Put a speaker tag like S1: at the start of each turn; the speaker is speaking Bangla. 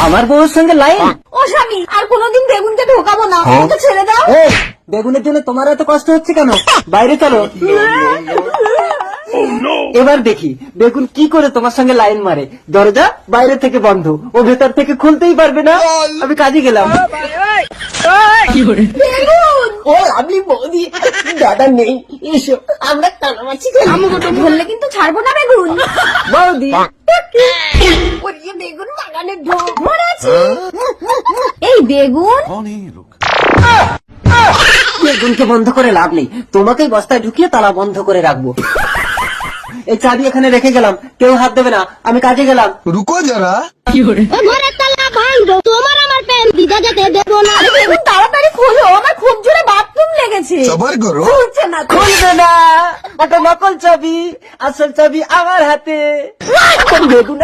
S1: আমার বউর সঙ্গে লাইন?
S2: ও স্বামী, আর কোনোদিন বেগুনকে ঢোকাবো না, ওকে ছেড়ে দাও।
S1: এই, বেগুনের জন্য তোমার এত কষ্ট হচ্ছে কেন? বাইরে চলো। এবার দেখি বেগুন কি করে তোমার সঙ্গে লাইন মারে। দরজা বাইরে থেকে বন্ধ, ও ভেতর থেকে খুলতেই পারবে না। আমি কাজে গেলাম।
S2: বেগুন
S1: ও আপনি বৌদি, দাদা নেই, এসো আমরা কানামাছি
S2: বললে কিন্তু ছাড়বো না বেগুন।
S1: বৌদি।
S2: ওরে বেগুন বাগানে ঢোক মরেছি। এই বেগুন
S1: বেগুনকে বন্ধ করে লাভ নেই, তোমাকেই বস্তায় ঢুকিয়ে তালা বন্ধ করে রাখবো। এই চাবি এখানে রেখে গেলাম, কেউ হাত দেবে না, আমি কাজে গেলাম।
S3: रुको जरा।
S2: ঘরের তালা ভাঙবো, তোমার আমার প্যান দিদা যেতে দেবো না। আরে বেগুন তাড়াতাড়ি খোলো, আমার খুব জোরে বাথরুম লেগেছে।
S3: सबर करो।
S2: খুলছে না তো।
S1: খুলবে না, একটা নকল চাবি, আসল চাবি আমার হাতে। বেগুন